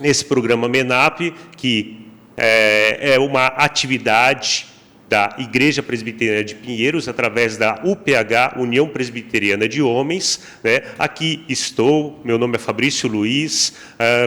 nesse programa MENAP, que é uma atividade da Igreja Presbiteriana de Pinheiros, através da UPH, União Presbiteriana de Homens, né? Aqui estou, meu nome é Fabrício Luiz,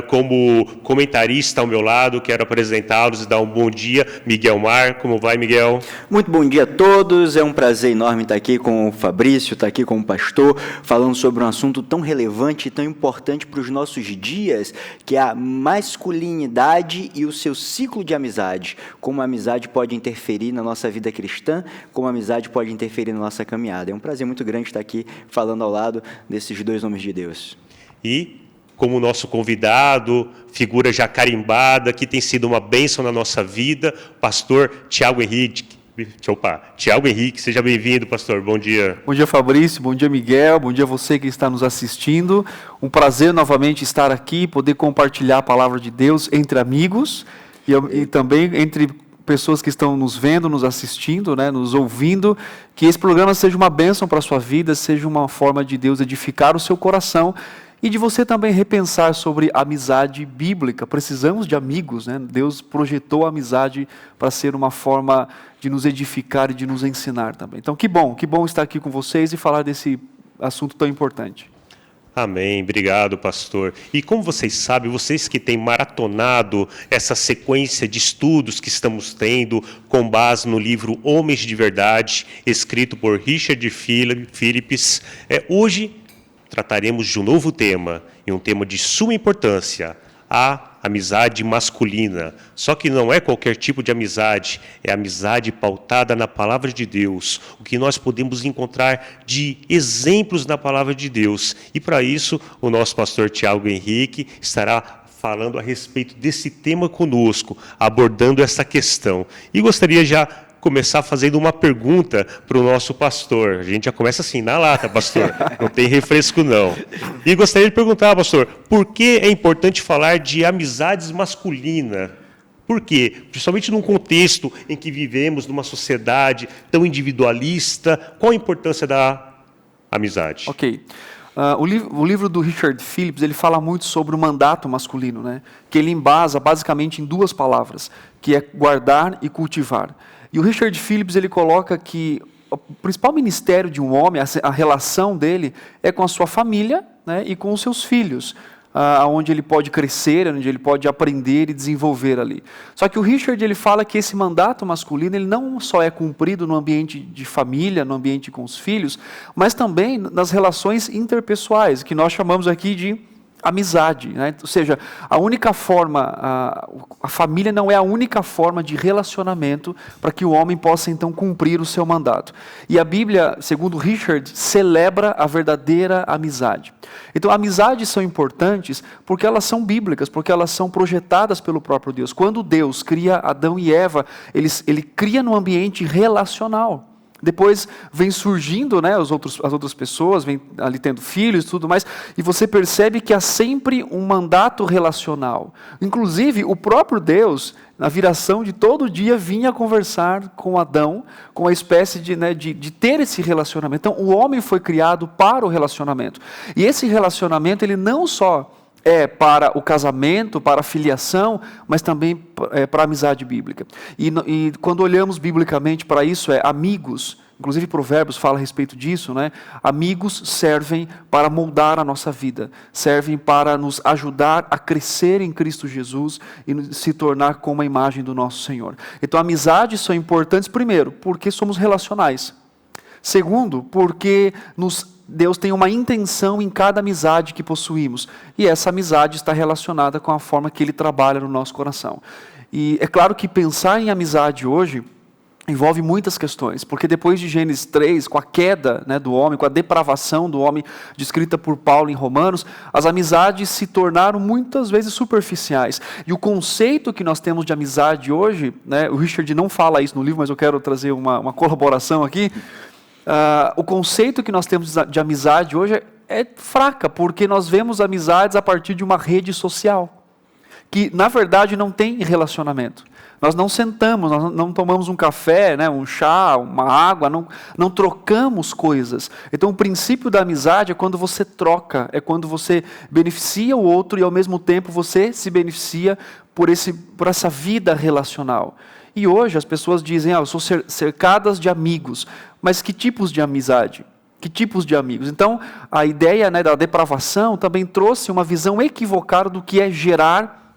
como comentarista ao meu lado, quero apresentá-los e dar um bom dia, Miguel Mar. Como vai, Miguel? Muito bom dia a todos, é um prazer enorme estar aqui com o Fabrício, estar aqui com o pastor, falando sobre um assunto tão relevante e tão importante para os nossos dias, que é a masculinidade e o seu ciclo de amizade, como a amizade pode interferir na nossa vida cristã, como a amizade pode interferir na nossa caminhada. É um prazer muito grande estar aqui falando ao lado desses dois homens de Deus. E como nosso convidado, figura já carimbada, que tem sido uma bênção na nossa vida, pastor Tiago Henrique. Tiago Henrique, seja bem-vindo, pastor. Bom dia. Bom dia, Fabrício. Bom dia, Miguel. Bom dia a você que está nos assistindo. Um prazer novamente estar aqui, poder compartilhar a palavra de Deus entre amigos e também entre pessoas que estão nos vendo, nos assistindo, né, nos ouvindo, que esse programa seja uma bênção para a sua vida, seja uma forma de Deus edificar o seu coração e de você também repensar sobre amizade bíblica. Precisamos de amigos, né? Deus projetou a amizade para ser uma forma de nos edificar e de nos ensinar também. Então, que bom estar aqui com vocês e falar desse assunto tão importante. Amém, obrigado, pastor. E como vocês sabem, vocês que têm maratonado essa sequência de estudos que estamos tendo com base no livro Homens de Verdade, escrito por Richard Phillips, hoje trataremos de um novo tema, e um tema de suma importância, a amizade masculina. Só que não é qualquer tipo de amizade, é amizade pautada na palavra de Deus, o que nós podemos encontrar de exemplos na palavra de Deus. E para isso, o nosso pastor Tiago Henrique estará falando a respeito desse tema conosco, abordando essa questão. E gostaria já começar fazendo uma pergunta para o nosso pastor. A gente já começa assim, na lata, pastor, não tem refresco não. E gostaria de perguntar, pastor, por que é importante falar de amizades masculinas? Por quê? Principalmente num contexto em que vivemos, numa sociedade tão individualista, qual a importância da amizade? Ok. O livro do Richard Phillips, ele fala muito sobre o mandato masculino, né? Que ele embasa basicamente em duas palavras, que é guardar e cultivar. E o Richard Phillips, ele coloca que o principal ministério de um homem, a relação dele, é com a sua família, né, e com os seus filhos, onde ele pode crescer, onde ele pode aprender e desenvolver ali. Só que o Richard, ele fala que esse mandato masculino, ele não só é cumprido no ambiente de família, no ambiente com os filhos, mas também nas relações interpessoais, que nós chamamos aqui de amizade, né? Ou seja, a única forma, a família não é a única forma de relacionamento para que o homem possa então cumprir o seu mandato. E a Bíblia, segundo Richard, celebra a verdadeira amizade. Então, amizades são importantes porque elas são bíblicas, porque elas são projetadas pelo próprio Deus. Quando Deus cria Adão e Eva, ele cria num ambiente relacional. Depois vem surgindo, né, as outras pessoas, vem ali tendo filhos e tudo mais, e você percebe que há sempre um mandato relacional. Inclusive, o próprio Deus, na viração de todo dia, vinha conversar com Adão, com a espécie de ter esse relacionamento. Então, o homem foi criado para o relacionamento. E esse relacionamento, ele não só é para o casamento, para a filiação, mas também para a amizade bíblica. E quando olhamos biblicamente para isso, amigos, inclusive Provérbios fala a respeito disso, né? Amigos servem para moldar a nossa vida, servem para nos ajudar a crescer em Cristo Jesus e se tornar como a imagem do nosso Senhor. Então, amizades são importantes, primeiro, porque somos relacionais. Segundo, porque Deus tem uma intenção em cada amizade que possuímos. E essa amizade está relacionada com a forma que Ele trabalha no nosso coração. E é claro que pensar em amizade hoje envolve muitas questões, porque depois de Gênesis 3, com a queda, né, do homem, com a depravação do homem, descrita por Paulo em Romanos, as amizades se tornaram muitas vezes superficiais. E o conceito que nós temos de amizade hoje, né, o Richard não fala isso no livro, mas eu quero trazer uma colaboração aqui. O conceito que nós temos de amizade hoje é fraca, porque nós vemos amizades a partir de uma rede social, que na verdade não tem relacionamento. Nós não sentamos, nós não tomamos um café, né, um chá, uma água, não trocamos coisas. Então, o princípio da amizade é quando você troca, é quando você beneficia o outro e, ao mesmo tempo, você se beneficia por essa vida relacional. E hoje as pessoas dizem, eu sou cercadas de amigos. Mas que tipos de amizade? Que tipos de amigos? Então, a ideia, né, da depravação também trouxe uma visão equivocada do que é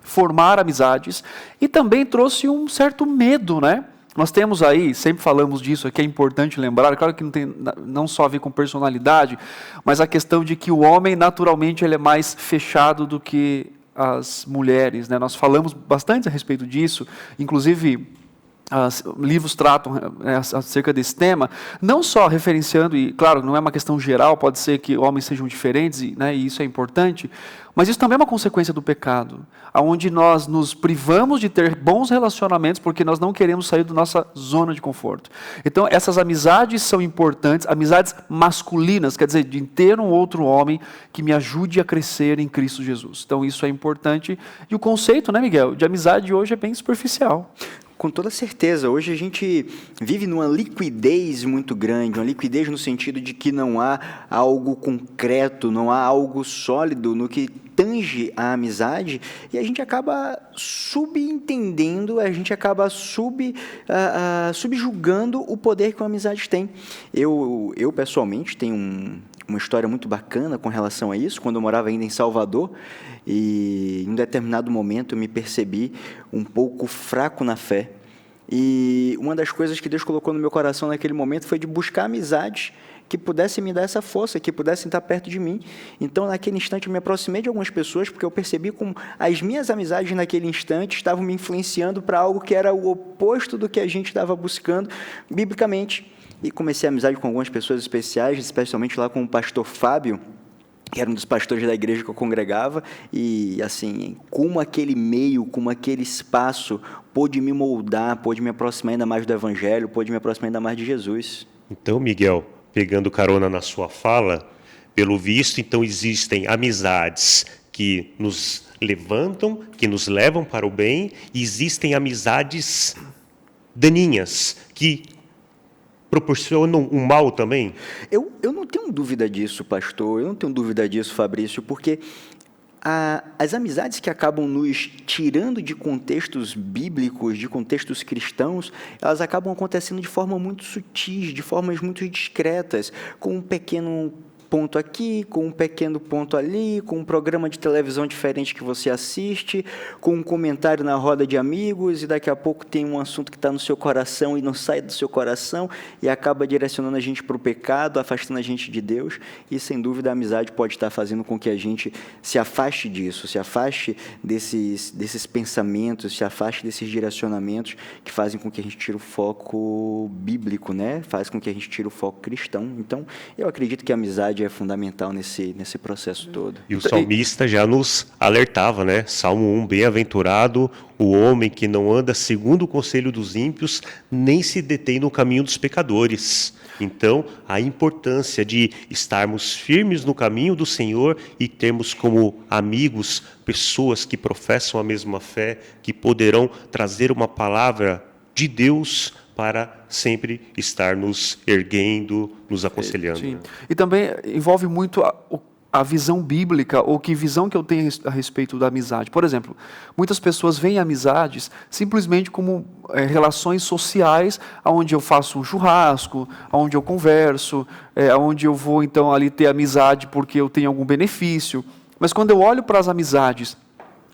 formar amizades, e também trouxe um certo medo, né? Nós temos aí, sempre falamos disso, que é importante lembrar, claro que não tem não só a ver com personalidade, mas a questão de que o homem, naturalmente, ele é mais fechado do que as mulheres, né? Nós falamos bastante a respeito disso, inclusive livros tratam acerca desse tema, não só referenciando, e claro, não é uma questão geral, pode ser que homens sejam diferentes, né, e isso é importante, mas isso também é uma consequência do pecado, onde nós nos privamos de ter bons relacionamentos porque nós não queremos sair da nossa zona de conforto. Então, essas amizades são importantes, amizades masculinas, quer dizer, de ter um outro homem que me ajude a crescer em Cristo Jesus. Então, isso é importante. E o conceito, né, Miguel, de amizade hoje é bem superficial. Com toda certeza, hoje a gente vive numa liquidez muito grande, uma liquidez no sentido de que não há algo concreto, não há algo sólido no que tange a amizade, e a gente acaba subentendendo, a gente acaba subjugando o poder que a amizade tem. Eu pessoalmente tenho uma história muito bacana com relação a isso. Quando eu morava ainda em Salvador, e em um determinado momento eu me percebi um pouco fraco na fé. E uma das coisas que Deus colocou no meu coração naquele momento foi de buscar amizades que pudessem me dar essa força, que pudessem estar perto de mim. Então, naquele instante, eu me aproximei de algumas pessoas, porque eu percebi como as minhas amizades naquele instante estavam me influenciando para algo que era o oposto do que a gente estava buscando biblicamente. E comecei a amizade com algumas pessoas especiais, especialmente lá com o pastor Fábio, que era um dos pastores da igreja que eu congregava, e assim, como aquele meio, como aquele espaço pôde me moldar, pôde me aproximar ainda mais do Evangelho, pôde me aproximar ainda mais de Jesus. Então, Miguel, pegando carona na sua fala, pelo visto, então existem amizades que nos levantam, que nos levam para o bem, e existem amizades daninhas, que proporcionam um mal também? Eu não tenho dúvida disso, pastor, eu não tenho dúvida disso, Fabrício, porque as amizades que acabam nos tirando de contextos bíblicos, de contextos cristãos, elas acabam acontecendo de forma muito sutis, de formas muito discretas, com um pequeno ponto aqui, com um pequeno ponto ali, com um programa de televisão diferente que você assiste, com um comentário na roda de amigos, e daqui a pouco tem um assunto que está no seu coração e não sai do seu coração, e acaba direcionando a gente para o pecado, afastando a gente de Deus, e sem dúvida a amizade pode estar fazendo com que a gente se afaste disso, se afaste desses pensamentos, se afaste desses direcionamentos que fazem com que a gente tire o foco bíblico, né? Faz com que a gente tire o foco cristão. Então, eu acredito que a amizade é fundamental nesse processo todo. E o salmista já nos alertava, né? Salmo 1, bem-aventurado o homem que não anda segundo o conselho dos ímpios, nem se detém no caminho dos pecadores. Então, a importância de estarmos firmes no caminho do Senhor e termos como amigos pessoas que professam a mesma fé, que poderão trazer uma palavra de Deus para sempre estar nos erguendo, nos aconselhando. Sim. E também envolve muito a visão bíblica, ou que visão que eu tenho a respeito da amizade. Por exemplo, muitas pessoas veem amizades simplesmente como relações sociais, onde eu faço um churrasco, onde eu converso, onde eu vou então ali ter amizade porque eu tenho algum benefício. Mas quando eu olho para as amizades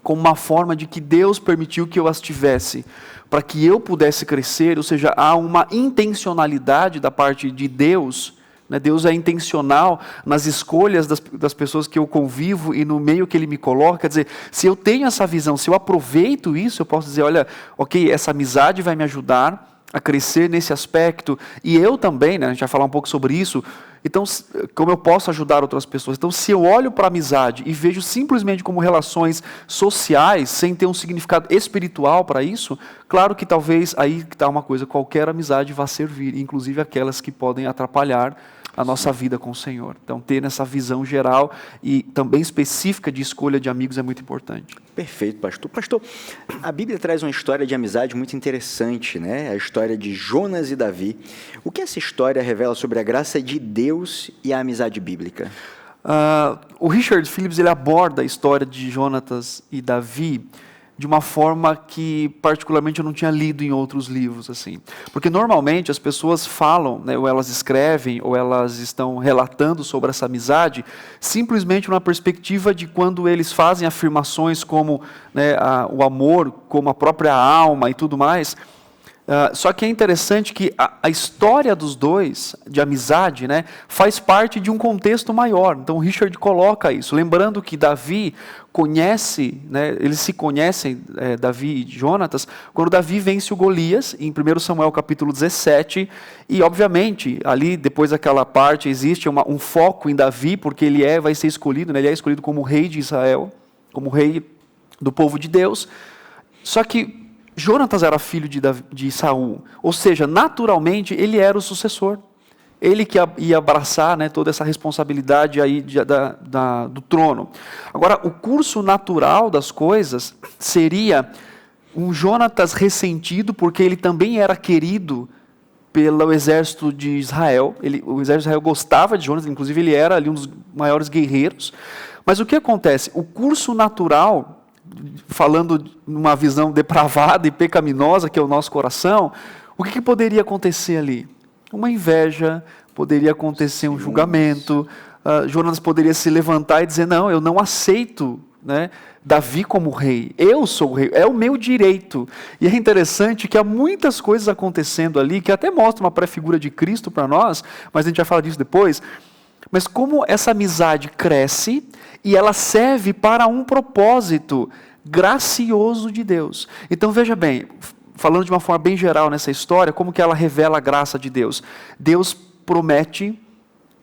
como uma forma de que Deus permitiu que eu as tivesse, para que eu pudesse crescer, ou seja, há uma intencionalidade da parte de Deus, né? Deus é intencional nas escolhas das pessoas que eu convivo e no meio que Ele me coloca. Quer dizer, se eu tenho essa visão, se eu aproveito isso, eu posso dizer, olha, ok, essa amizade vai me ajudar a crescer nesse aspecto, e eu também, né, a gente vai falar um pouco sobre isso. Então, como eu posso ajudar outras pessoas? Então, se eu olho para a amizade e vejo simplesmente como relações sociais, sem ter um significado espiritual para isso, claro que talvez aí que está uma coisa, qualquer amizade vá servir, inclusive aquelas que podem atrapalhar a nossa vida com o Senhor. Então, ter essa visão geral e também específica de escolha de amigos é muito importante. Perfeito, pastor. Pastor, a Bíblia traz uma história de amizade muito interessante, né? A história de Jonas e Davi. O que essa história revela sobre a graça de Deus e a amizade bíblica? O Richard Phillips ele aborda a história de Jonatas e Davi de uma forma que particularmente eu não tinha lido em outros livros, assim. Porque normalmente as pessoas falam, né, ou elas escrevem, ou elas estão relatando sobre essa amizade, simplesmente numa perspectiva de quando eles fazem afirmações como, né, o amor, como a própria alma e tudo mais. Só que é interessante que a história dos dois, de amizade, né, faz parte de um contexto maior. Então, o Richard coloca isso. Lembrando que Davi conhece, né, eles se conhecem, Davi e Jonatas, quando Davi vence o Golias, em 1 Samuel capítulo 17. E, obviamente, ali, depois daquela parte, existe um foco em Davi, porque ele vai ser escolhido, né, ele é escolhido como rei de Israel, como rei do povo de Deus. Só que Jonatas era filho de Saul, ou seja, naturalmente ele era o sucessor. Ele que ia abraçar, né, toda essa responsabilidade aí do trono. Agora, o curso natural das coisas seria um Jonatas ressentido, porque ele também era querido pelo exército de Israel. O exército de Israel gostava de Jonatas, inclusive ele era ali um dos maiores guerreiros. Mas o que acontece? O curso natural, falando numa visão depravada e pecaminosa que é o nosso coração, o que poderia acontecer ali? Uma inveja, poderia acontecer um julgamento, Jonatas poderia se levantar e dizer, não, eu não aceito, né, Davi como rei, eu sou o rei, é o meu direito. E é interessante que há muitas coisas acontecendo ali, que até mostra uma pré-figura de Cristo para nós, mas a gente vai falar disso depois. Mas como essa amizade cresce e ela serve para um propósito gracioso de Deus. Então veja bem, falando de uma forma bem geral nessa história, como que ela revela a graça de Deus? Deus promete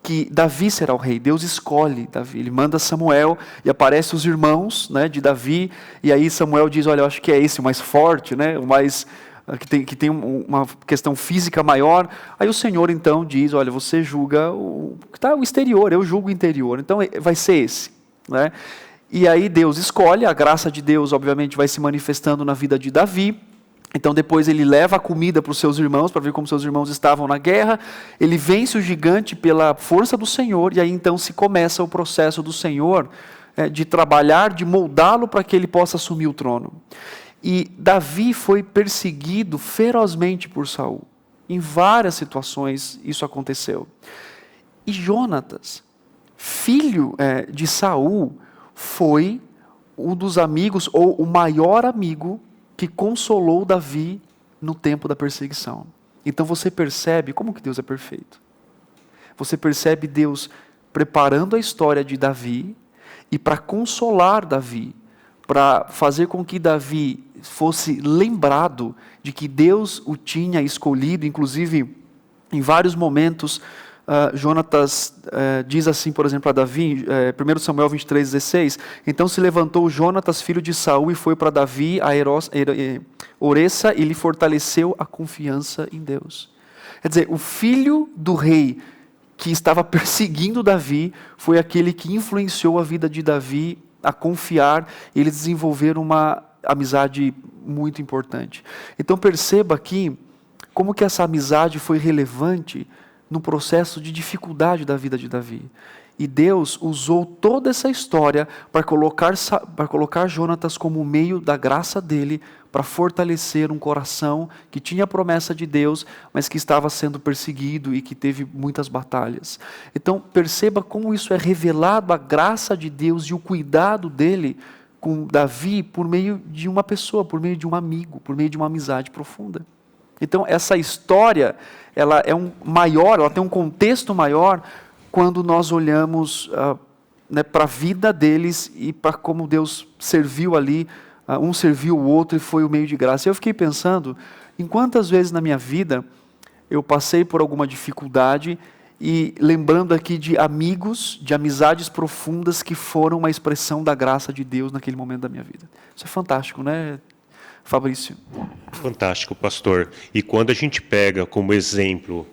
que Davi será o rei, Deus escolhe Davi, ele manda Samuel e aparecem os irmãos, né, de Davi, e aí Samuel diz, olha, eu acho que é esse o mais forte, né, o mais que tem uma questão física maior. Aí o Senhor então diz, olha, você julga o exterior, eu julgo o interior, então vai ser esse, né? E aí Deus escolhe, a graça de Deus obviamente vai se manifestando na vida de Davi. Então depois ele leva a comida para os seus irmãos, para ver como seus irmãos estavam na guerra, ele vence o gigante pela força do Senhor, e aí então se começa o processo do Senhor de trabalhar, de moldá-lo para que ele possa assumir o trono. E Davi foi perseguido ferozmente por Saul. Em várias situações isso aconteceu. E Jonatas, filho de Saul, foi um dos amigos, ou o maior amigo, que consolou Davi no tempo da perseguição. Então você percebe como que Deus é perfeito. Você percebe Deus preparando a história de Davi, e para consolar Davi, para fazer com que Davi fosse lembrado de que Deus o tinha escolhido. Inclusive, em vários momentos, Jonatas diz assim, por exemplo, a Davi, 1 Samuel 23:16, então se levantou Jonatas, filho de Saul, e foi para Davi a Oressa, e lhe fortaleceu a confiança em Deus. Quer dizer, o filho do rei que estava perseguindo Davi foi aquele que influenciou a vida de Davi a confiar, e eles desenvolveram uma amizade muito importante. Então perceba aqui como que essa amizade foi relevante no processo de dificuldade da vida de Davi. E Deus usou toda essa história para colocar Jonatas como meio da graça dele, para fortalecer um coração que tinha a promessa de Deus, mas que estava sendo perseguido e que teve muitas batalhas. Então perceba como isso é revelado, a graça de Deus e o cuidado dele com Davi por meio de uma pessoa, por meio de um amigo, por meio de uma amizade profunda. Então essa história, ela é ela tem um contexto maior quando nós olhamos para a vida deles e para como Deus serviu ali, um serviu o outro e foi o meio de graça. Eu fiquei pensando em quantas vezes na minha vida eu passei por alguma dificuldade e lembrando aqui de amigos, de amizades profundas que foram uma expressão da graça de Deus naquele momento da minha vida. Isso é fantástico, né, Fabrício? Fantástico, pastor. E quando a gente pega como exemplo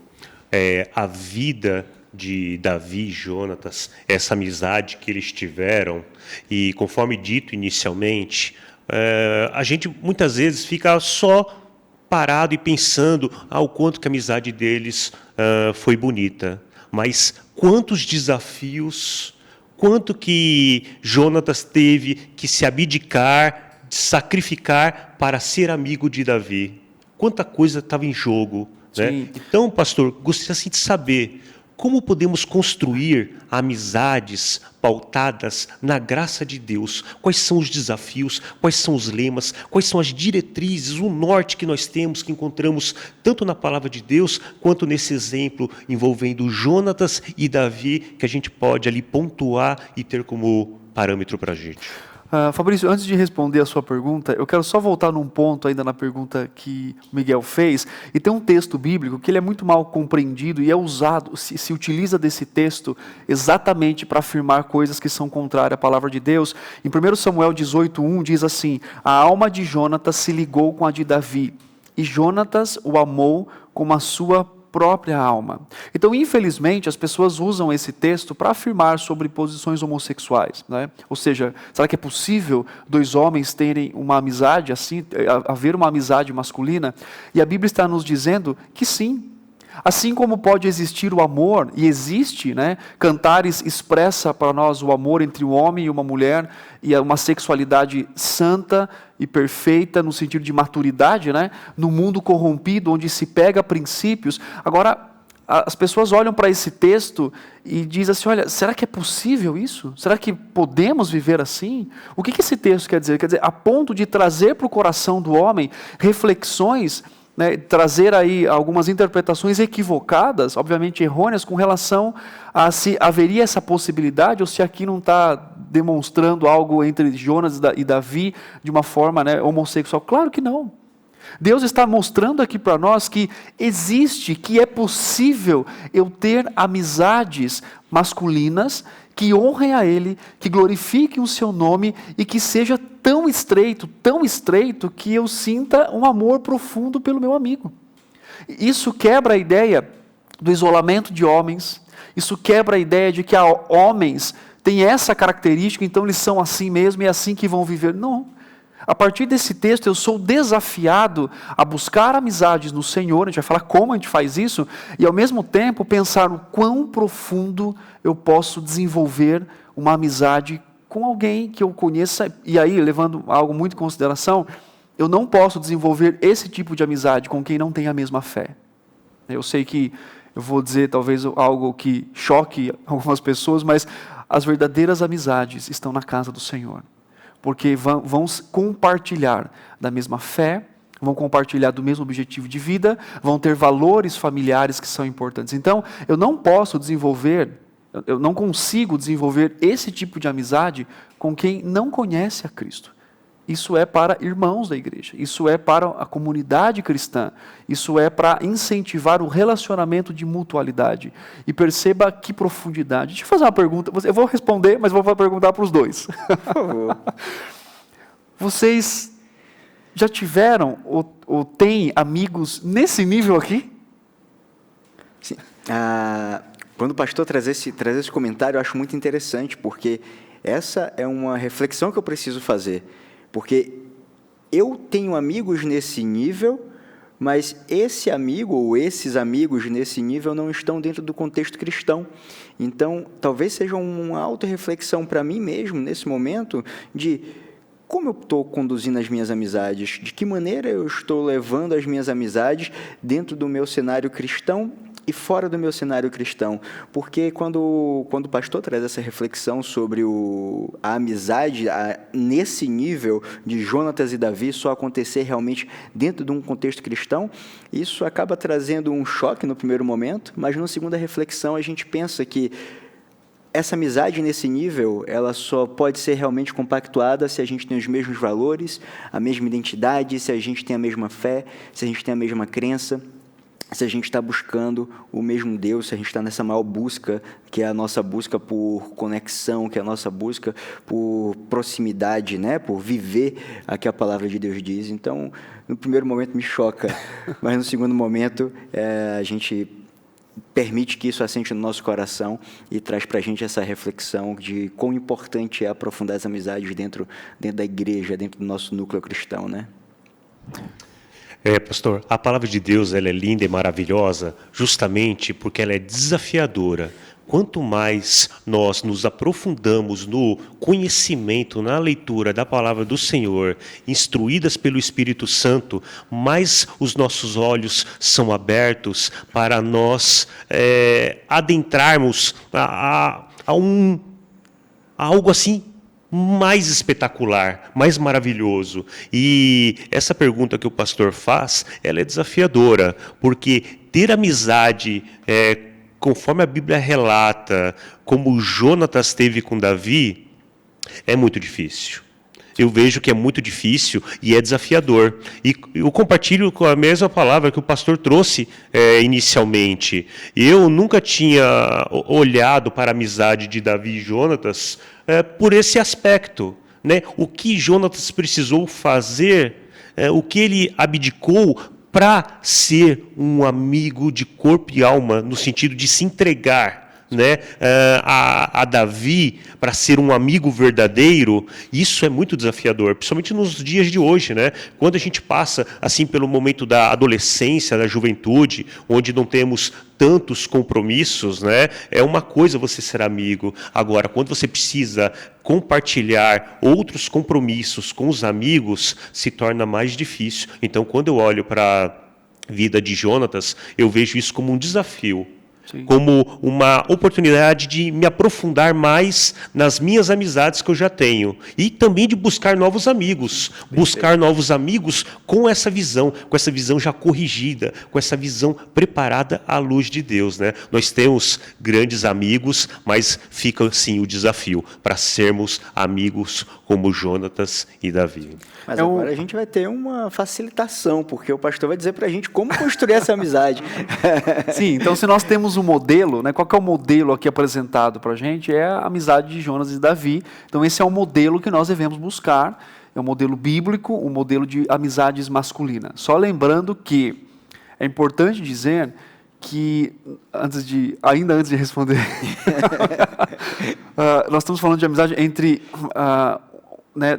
a vida de Davi e Jonatas, essa amizade que eles tiveram, e conforme dito inicialmente, a gente muitas vezes fica só parado e pensando o quanto que a amizade deles foi bonita. Mas quantos desafios, quanto que Jonatas teve que se abdicar, sacrificar para ser amigo de Davi. Quanta coisa estava em jogo. Né? Então, pastor, gostaria assim, de saber como podemos construir amizades pautadas na graça de Deus. Quais são os desafios, quais são os lemas, quais são as diretrizes, o norte que nós temos, que encontramos tanto na palavra de Deus, quanto nesse exemplo envolvendo Jonatas e Davi, que a gente pode ali pontuar e ter como parâmetro para a gente. Fabrício, antes de responder a sua pergunta, eu quero só voltar num ponto ainda na pergunta que o Miguel fez, e tem um texto bíblico que ele é muito mal compreendido e é usado, se utiliza desse texto exatamente para afirmar coisas que são contrárias à palavra de Deus. Em 1 Samuel 18:1 diz assim: a alma de Jonatas se ligou com a de Davi, e Jonatas o amou como a sua própria alma. Então, infelizmente, as pessoas usam esse texto para afirmar sobre posições homossexuais, né? Ou seja, será que é possível dois homens terem uma amizade assim, haver uma amizade masculina? E a Bíblia está nos dizendo que sim. Assim como pode existir o amor, e existe, né? Cantares expressa para nós o amor entre um homem e uma mulher, e uma sexualidade santa e perfeita no sentido de maturidade, né? No mundo corrompido, onde se pega princípios. Agora, as pessoas olham para esse texto e dizem assim: olha, será que é possível isso? Será que podemos viver assim? O que esse texto quer dizer? Quer dizer, a ponto de trazer para o coração do homem reflexões, né, trazer aí algumas interpretações equivocadas, obviamente errôneas, com relação a se haveria essa possibilidade ou se aqui não está demonstrando algo entre Jonas e Davi de uma forma, né, homossexual. Claro que não. Deus está mostrando aqui para nós que existe, que é possível eu ter amizades masculinas que honrem a Ele, que glorifiquem o Seu nome e que seja tão estreito, que eu sinta um amor profundo pelo meu amigo. Isso quebra a ideia do isolamento de homens, isso quebra a ideia de que homens têm essa característica, então eles são assim mesmo e é assim que vão viver. Não. A partir desse texto eu sou desafiado a buscar amizades no Senhor, a gente vai falar como a gente faz isso, e ao mesmo tempo pensar o quão profundo eu posso desenvolver uma amizade com alguém que eu conheça, e aí, levando algo muito em consideração, eu não posso desenvolver esse tipo de amizade com quem não tem a mesma fé. Eu sei que eu vou dizer talvez algo que choque algumas pessoas, mas as verdadeiras amizades estão na casa do Senhor. Porque vão compartilhar da mesma fé, vão compartilhar do mesmo objetivo de vida, vão ter valores familiares que são importantes. Então, eu não consigo desenvolver esse tipo de amizade com quem não conhece a Cristo. Isso é para irmãos da igreja, isso é para a comunidade cristã, isso é para incentivar o relacionamento de mutualidade. E perceba que profundidade. Deixa eu fazer uma pergunta, eu vou responder, mas vou perguntar para os dois. Por favor. Vocês já tiveram ou têm amigos nesse nível aqui? Sim. Quando o pastor traz esse comentário, eu acho muito interessante, porque essa é uma reflexão que eu preciso fazer. Porque eu tenho amigos nesse nível, mas esse amigo ou esses amigos nesse nível não estão dentro do contexto cristão. Então, talvez seja uma autorreflexão para mim mesmo, nesse momento, de como eu estou conduzindo as minhas amizades, de que maneira eu estou levando as minhas amizades dentro do meu cenário cristão e fora do meu cenário cristão. Porque quando o pastor traz essa reflexão sobre a amizade nesse nível de Jonatas e Davi só acontecer realmente dentro de um contexto cristão, isso acaba trazendo um choque no primeiro momento, mas na segunda reflexão a gente pensa que essa amizade nesse nível, ela só pode ser realmente compactuada se a gente tem os mesmos valores, a mesma identidade, se a gente tem a mesma fé, se a gente tem a mesma crença, se a gente está buscando o mesmo Deus, se a gente está nessa maior busca, que é a nossa busca por conexão, que é a nossa busca por proximidade, né? Por viver o que a palavra de Deus diz. Então, no primeiro momento me choca, mas no segundo momento a gente permite que isso assente no nosso coração e traz para a gente essa reflexão de quão importante é aprofundar as amizades dentro da igreja, dentro do nosso núcleo cristão, né? Pastor, a palavra de Deus ela é linda e maravilhosa justamente porque ela é desafiadora. Quanto mais nós nos aprofundamos no conhecimento, na leitura da palavra do Senhor, instruídas pelo Espírito Santo, mais os nossos olhos são abertos para nós adentrarmos a algo assim mais espetacular, mais maravilhoso. E essa pergunta que o pastor faz, ela é desafiadora, porque ter amizade conforme a Bíblia relata, como Jonatas teve com Davi, é muito difícil. Eu vejo que é muito difícil e é desafiador. E eu compartilho com a mesma palavra que o pastor trouxe inicialmente. Eu nunca tinha olhado para a amizade de Davi e Jonatas por esse aspecto, né? O que Jonatas precisou fazer, o que ele abdicou para ser um amigo de corpo e alma, no sentido de se entregar, né, a Davi, para ser um amigo verdadeiro. Isso é muito desafiador, principalmente nos dias de hoje, né? Quando a gente passa assim pelo momento da adolescência, da juventude, onde não temos tantos compromissos, né? É uma coisa você ser amigo. Agora, quando você precisa compartilhar outros compromissos com os amigos, se torna mais difícil. Então, quando eu olho para a vida de Jonatas, eu vejo isso como um desafio. Sim. Como uma oportunidade de me aprofundar mais nas minhas amizades que eu já tenho. E também de buscar novos amigos. Buscar novos amigos com essa visão já corrigida, com essa visão preparada à luz de Deus, né? Nós temos grandes amigos, mas fica sim o desafio para sermos amigos como Jonatas e Davi. Mas agora a gente vai ter uma facilitação, porque o pastor vai dizer para a gente como construir essa amizade. Sim, então se nós temos um modelo, né, qual que é o modelo aqui apresentado para a gente? É a amizade de Jonas e Davi. Então esse é o modelo que nós devemos buscar, é um modelo bíblico, um modelo de amizades masculinas. Só lembrando que é importante dizer que, ainda antes de responder, nós estamos falando de amizade entre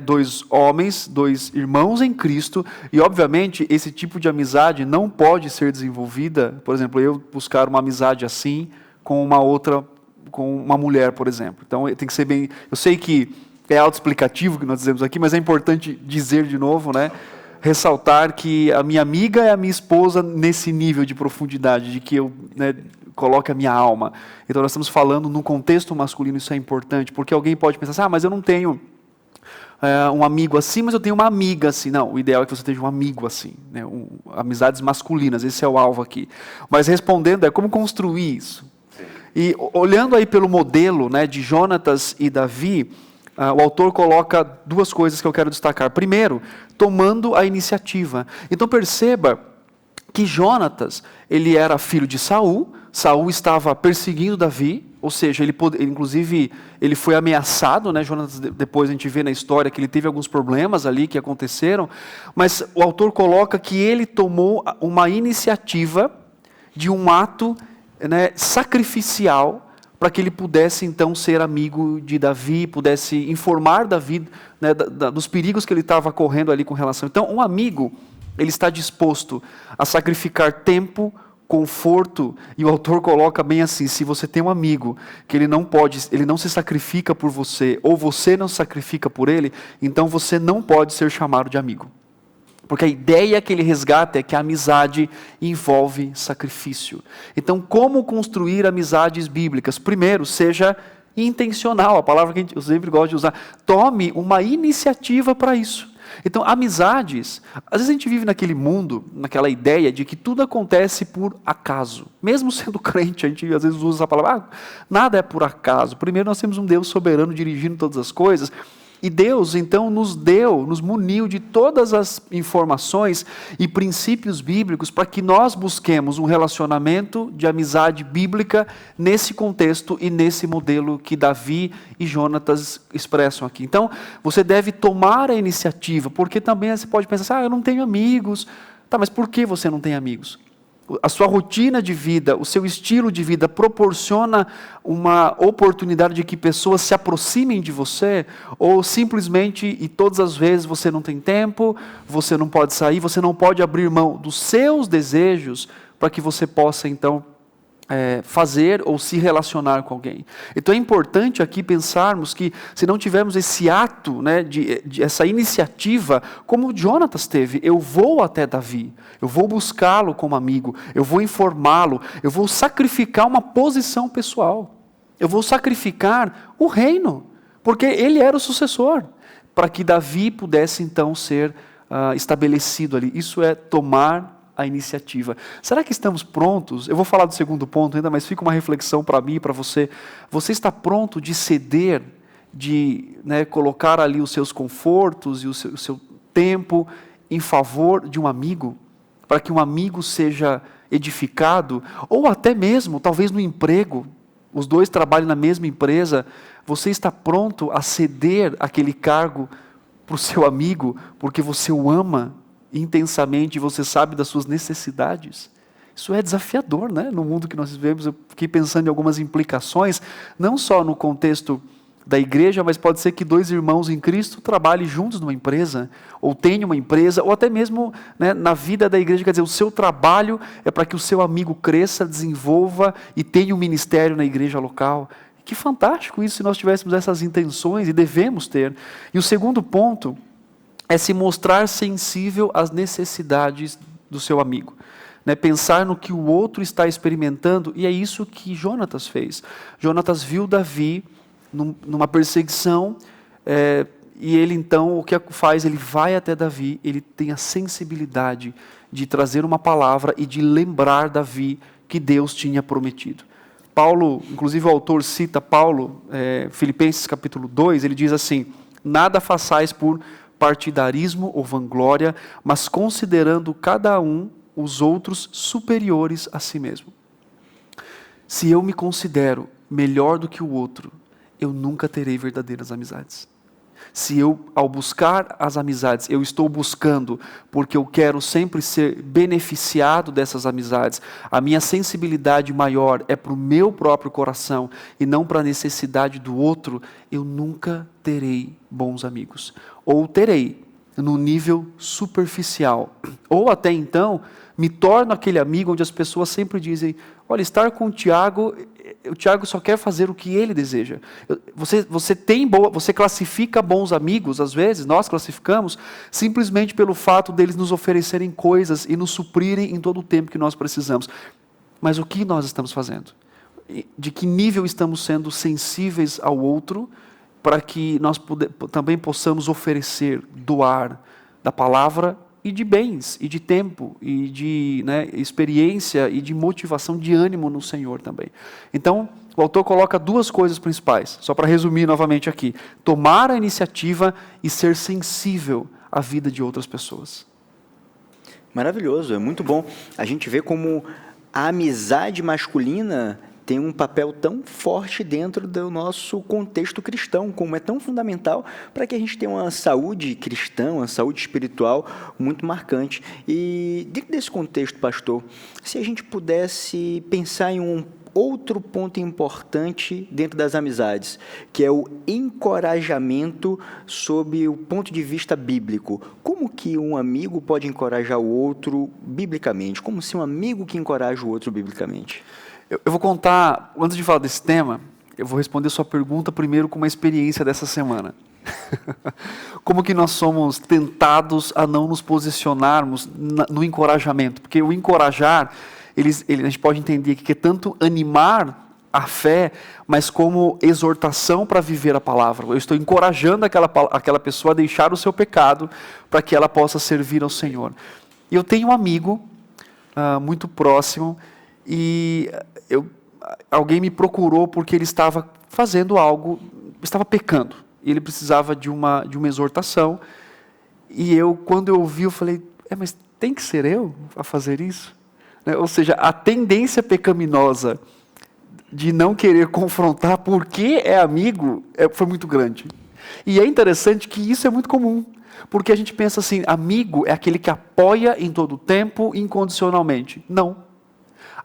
dois homens, dois irmãos em Cristo, e obviamente esse tipo de amizade não pode ser desenvolvida, por exemplo, eu buscar uma amizade assim com uma outra, com uma mulher, por exemplo. Então tem que ser bem, eu sei que é autoexplicativo o que nós dizemos aqui, mas é importante dizer de novo, né, ressaltar que a minha amiga é a minha esposa nesse nível de profundidade, de que eu coloque a minha alma. Então nós estamos falando num contexto masculino, isso é importante, porque alguém pode pensar assim, mas eu não tenho um amigo assim, mas eu tenho uma amiga assim. Não, o ideal é que você tenha um amigo assim, né? Amizades masculinas, esse é o alvo aqui. Mas respondendo, como construir isso? Sim. E olhando aí pelo modelo, né, de Jonatas e Davi, o autor coloca duas coisas que eu quero destacar. Primeiro, tomando a iniciativa. Então perceba que Jonatas, ele era filho de Saul, Saul estava perseguindo Davi, ou seja, inclusive ele foi ameaçado, né? Jonatas, depois a gente vê na história que ele teve alguns problemas ali que aconteceram, mas o autor coloca que ele tomou uma iniciativa de um ato, né, sacrificial, para que ele pudesse então ser amigo de Davi, pudesse informar Davi, né, dos perigos que ele estava correndo ali com relação. Então, um amigo, ele está disposto a sacrificar tempo, conforto, e o autor coloca bem assim: se você tem um amigo que ele não se sacrifica por você, ou você não se sacrifica por ele, então você não pode ser chamado de amigo. Porque a ideia que ele resgata é que a amizade envolve sacrifício. Então, como construir amizades bíblicas? Primeiro, seja intencional, a palavra que eu sempre gosto de usar. Tome uma iniciativa para isso. Então, amizades, às vezes a gente vive naquele mundo, naquela ideia de que tudo acontece por acaso. Mesmo sendo crente, a gente às vezes usa essa palavra, nada é por acaso. Primeiro, nós temos um Deus soberano dirigindo todas as coisas. E Deus, então, nos muniu de todas as informações e princípios bíblicos para que nós busquemos um relacionamento de amizade bíblica nesse contexto e nesse modelo que Davi e Jonatas expressam aqui. Então, você deve tomar a iniciativa, porque também você pode pensar, eu não tenho amigos. Tá, mas por que você não tem amigos? a sua rotina de vida, o seu estilo de vida proporciona uma oportunidade de que pessoas se aproximem de você, ou simplesmente e todas as vezes você não tem tempo, você não pode sair, você não pode abrir mão dos seus desejos para que você possa então fazer ou se relacionar com alguém. Então é importante aqui pensarmos que se não tivermos esse ato, né, essa iniciativa, como o Jonatas teve, eu vou até Davi, eu vou buscá-lo como amigo, eu vou informá-lo, eu vou sacrificar uma posição pessoal, eu vou sacrificar o reino, porque ele era o sucessor, para que Davi pudesse então ser estabelecido ali. Isso é tomar a iniciativa. Será que estamos prontos? Eu vou falar do segundo ponto ainda, mas fica uma reflexão para mim e para você. Você está pronto de ceder, de colocar ali os seus confortos e o seu tempo em favor de um amigo, para que um amigo seja edificado, ou até mesmo, talvez no emprego, os dois trabalham na mesma empresa, você está pronto a ceder aquele cargo para o seu amigo, porque você o ama intensamente, você sabe das suas necessidades? Isso é desafiador, né? No mundo que nós vivemos. Eu fiquei pensando em algumas implicações, não só no contexto da igreja, mas pode ser que dois irmãos em Cristo trabalhem juntos numa empresa, ou tenham uma empresa, ou até mesmo na vida da igreja. Quer dizer, o seu trabalho é para que o seu amigo cresça, desenvolva e tenha um ministério na igreja local. Que fantástico isso, se nós tivéssemos essas intenções, e devemos ter. E o segundo ponto é se mostrar sensível às necessidades do seu amigo. Pensar no que o outro está experimentando, e é isso que Jonatas fez. Jonatas viu Davi numa perseguição, e ele então, o que faz? Ele vai até Davi, ele tem a sensibilidade de trazer uma palavra e de lembrar Davi que Deus tinha prometido. Paulo, inclusive o autor cita Paulo, Filipenses capítulo 2, ele diz assim: nada façais por partidarismo ou vanglória, mas considerando cada um os outros superiores a si mesmo. Se eu me considero melhor do que o outro, eu nunca terei verdadeiras amizades. Se eu, ao buscar as amizades, eu estou buscando porque eu quero sempre ser beneficiado dessas amizades, a minha sensibilidade maior é para o meu próprio coração e não para a necessidade do outro, eu nunca terei bons amigos. Ou terei no nível superficial. Ou até então, me torno aquele amigo onde as pessoas sempre dizem: olha, estar com o Tiago só quer fazer o que ele deseja. Você classifica bons amigos, às vezes, nós classificamos, simplesmente pelo fato deles nos oferecerem coisas e nos suprirem em todo o tempo que nós precisamos. Mas o que nós estamos fazendo? De que nível estamos sendo sensíveis ao outro, para que nós também possamos oferecer, doar da palavra e de bens, e de tempo, e de experiência, e de motivação, de ânimo no Senhor também. Então, o autor coloca duas coisas principais, só para resumir novamente aqui: tomar a iniciativa e ser sensível à vida de outras pessoas. Maravilhoso, é muito bom. A gente vê como a amizade masculina tem um papel tão forte dentro do nosso contexto cristão, como é tão fundamental para que a gente tenha uma saúde cristã, uma saúde espiritual muito marcante. E dentro desse contexto, pastor, se a gente pudesse pensar em um outro ponto importante dentro das amizades, que é o encorajamento sob o ponto de vista bíblico. Como que um amigo pode encorajar o outro biblicamente? Como se um amigo que encoraja o outro biblicamente? Eu vou contar, antes de falar desse tema, eu vou responder sua pergunta primeiro com uma experiência dessa semana. Como que nós somos tentados a não nos posicionarmos no encorajamento? Porque o encorajar, a gente pode entender que é tanto animar a fé, mas como exortação para viver a palavra. Eu estou encorajando aquela pessoa a deixar o seu pecado para que ela possa servir ao Senhor. E eu tenho um amigo muito próximo, e alguém me procurou porque ele estava fazendo algo, estava pecando, e ele precisava de uma exortação, e quando eu ouvi, eu falei: mas tem que ser eu a fazer isso? Ou seja, a tendência pecaminosa de não querer confrontar porque é amigo foi muito grande. E é interessante que isso é muito comum, porque a gente pensa assim: amigo é aquele que apoia em todo o tempo, incondicionalmente. Não.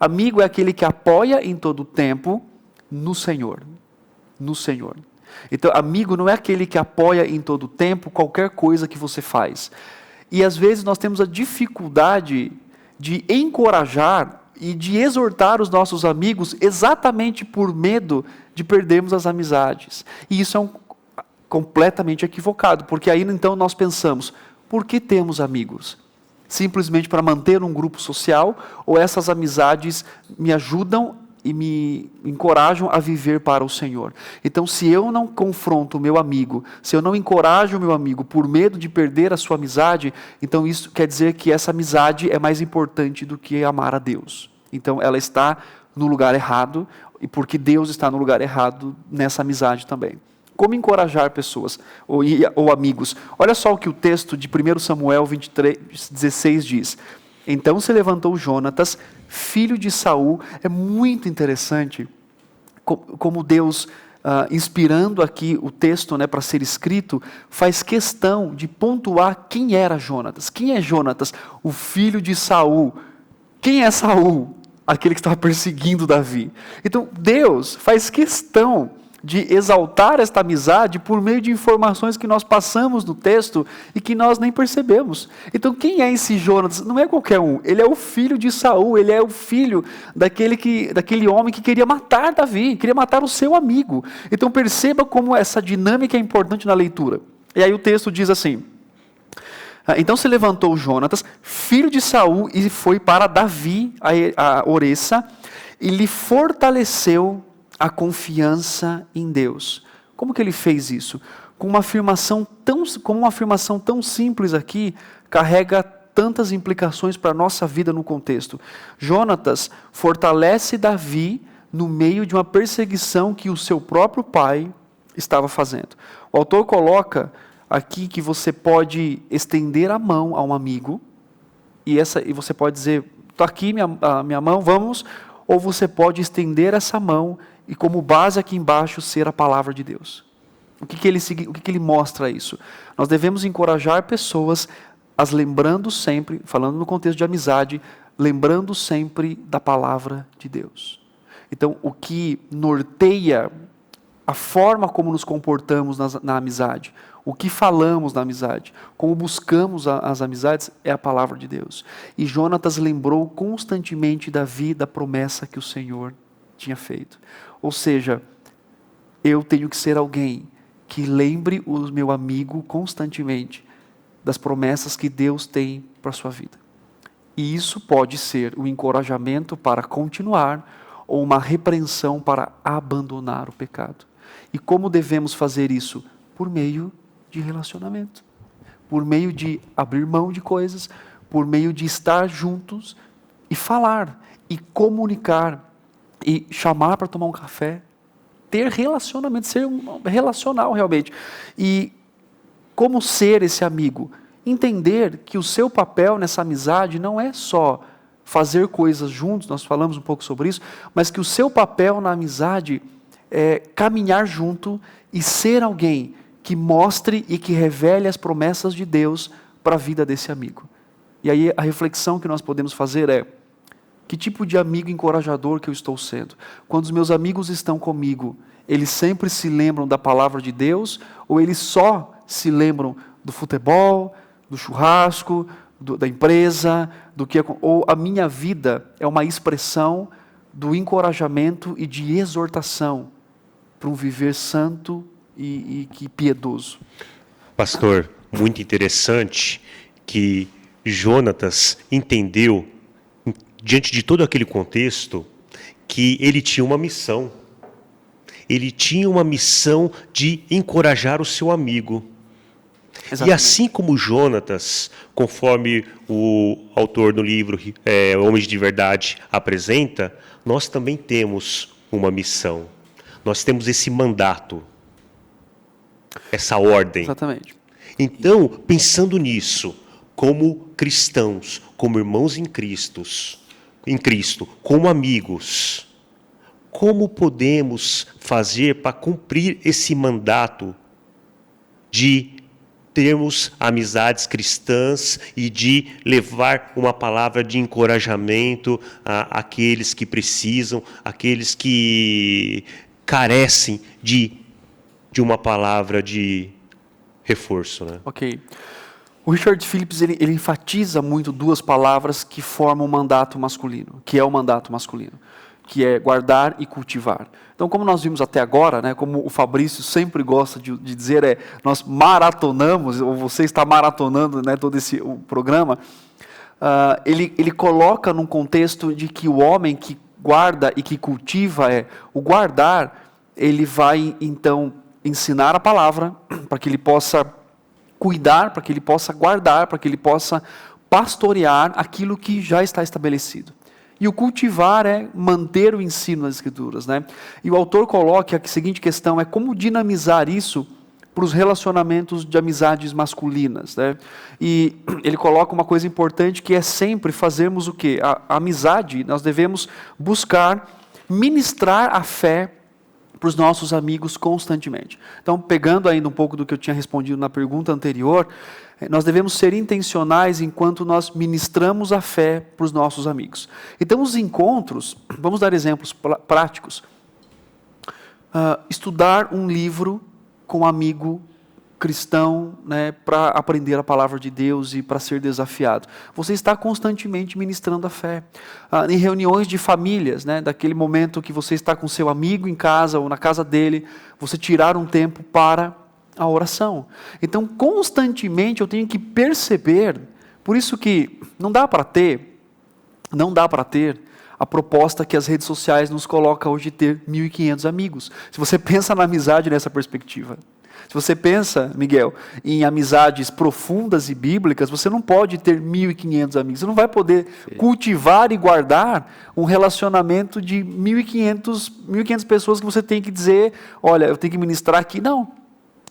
Amigo é aquele que apoia em todo o tempo no Senhor. No Senhor. Então, amigo não é aquele que apoia em todo o tempo qualquer coisa que você faz. E às vezes nós temos a dificuldade de encorajar e de exortar os nossos amigos exatamente por medo de perdermos as amizades. E isso é completamente equivocado, porque aí então nós pensamos, por que temos amigos? Simplesmente para manter um grupo social, ou essas amizades me ajudam e me encorajam a viver para o Senhor? Então, se eu não confronto o meu amigo, se eu não encorajo o meu amigo por medo de perder a sua amizade, então isso quer dizer que essa amizade é mais importante do que amar a Deus. Então, ela está no lugar errado, e porque Deus está no lugar errado nessa amizade também. Como encorajar pessoas ou amigos? Olha só o que o texto de 1 Samuel 23:16 diz. Então se levantou Jonatas, filho de Saul. É muito interessante como Deus, inspirando aqui o texto, né, para ser escrito, faz questão de pontuar quem era Jonatas. Quem é Jonatas? O filho de Saul. Quem é Saul? Aquele que estava perseguindo Davi. Então Deus faz questão de exaltar esta amizade por meio de informações que nós passamos no texto e que nós nem percebemos. Então, quem é esse Jonatas? Não é qualquer um. Ele é o filho de Saul, ele é o filho daquele homem que queria matar Davi, queria matar o seu amigo. Então, perceba como essa dinâmica é importante na leitura. E aí o texto diz assim: então se levantou Jonatas, filho de Saul, e foi para Davi, a Oressa, e lhe fortaleceu a confiança em Deus. Como que ele fez isso? Como uma afirmação tão simples aqui, carrega tantas implicações para a nossa vida no contexto. Jonatas fortalece Davi no meio de uma perseguição que o seu próprio pai estava fazendo. O autor coloca aqui que você pode estender a mão a um amigo, e você pode dizer, está aqui a minha mão, vamos, ou você pode estender essa mão e como base aqui embaixo ser a palavra de Deus. O que ele mostra isso? Nós devemos encorajar pessoas, as lembrando sempre, falando no contexto de amizade, lembrando sempre da palavra de Deus. Então, o que norteia a forma como nos comportamos na amizade, o que falamos na amizade, como buscamos as amizades, é a palavra de Deus. E Jonatas lembrou constantemente Davi da promessa que o Senhor tinha feito. Ou seja, eu tenho que ser alguém que lembre o meu amigo constantemente das promessas que Deus tem para a sua vida. E isso pode ser um encorajamento para continuar ou uma repreensão para abandonar o pecado. E como devemos fazer isso? Por meio de relacionamento, por meio de abrir mão de coisas, por meio de estar juntos e falar, e comunicar, e chamar para tomar um café, ter relacionamento, ser relacional realmente. E como ser esse amigo? Entender que o seu papel nessa amizade não é só fazer coisas juntos, nós falamos um pouco sobre isso, mas que o seu papel na amizade é caminhar junto e ser alguém que mostre e que revele as promessas de Deus para a vida desse amigo. E aí a reflexão que nós podemos fazer é: que tipo de amigo encorajador que eu estou sendo? Quando os meus amigos estão comigo, eles sempre se lembram da palavra de Deus, ou eles só se lembram do futebol, do churrasco, da empresa, ou a minha vida é uma expressão do encorajamento e de exortação para um viver santo e piedoso? Pastor, muito interessante que Jonatas entendeu, diante de todo aquele contexto, que ele tinha uma missão. Ele tinha uma missão de encorajar o seu amigo. Exatamente. E assim como Jonatas, conforme o autor do livro Homens de Verdade apresenta, nós também temos uma missão. Nós temos esse mandato, essa ordem. Exatamente. Então, pensando nisso, como cristãos, como irmãos em Cristo, como amigos, como podemos fazer para cumprir esse mandato de termos amizades cristãs e de levar uma palavra de encorajamento àqueles que precisam, àqueles que carecem de uma palavra de reforço, né? Ok. O Richard Phillips ele enfatiza muito duas palavras que formam o mandato masculino, que é o mandato masculino, que é guardar e cultivar. Então, como nós vimos até agora, né, como o Fabrício sempre gosta de dizer, nós maratonamos, ou você está maratonando, né, todo o programa, ele coloca num contexto de que o homem que guarda e que cultiva, o guardar, ele vai, então, ensinar a palavra, para que ele possa cuidar, para que ele possa guardar, para que ele possa pastorear aquilo que já está estabelecido. E o cultivar é manter o ensino das Escrituras, né? E o autor coloca a seguinte questão, como dinamizar isso para os relacionamentos de amizades masculinas, né? E ele coloca uma coisa importante que é sempre fazermos o quê? A amizade, nós devemos buscar ministrar a fé para os nossos amigos constantemente. Então, pegando ainda um pouco do que eu tinha respondido na pergunta anterior, nós devemos ser intencionais enquanto nós ministramos a fé para os nossos amigos. Então, os encontros, vamos dar exemplos práticos. Estudar um livro com um amigo cristão, né, para aprender a palavra de Deus e para ser desafiado. Você está constantemente ministrando a fé. Em reuniões de famílias, né, daquele momento que você está com seu amigo em casa ou na casa dele, você tirar um tempo para a oração. Então, constantemente eu tenho que perceber, por isso que não dá para ter a proposta que as redes sociais nos colocam hoje de ter 1.500 amigos. Se você pensa na amizade nessa perspectiva, se você pensa, Miguel, em amizades profundas e bíblicas, você não pode ter 1.500 amigos. Você não vai poder cultivar e guardar um relacionamento de 1.500 pessoas que você tem que dizer, olha, eu tenho que ministrar aqui. Não.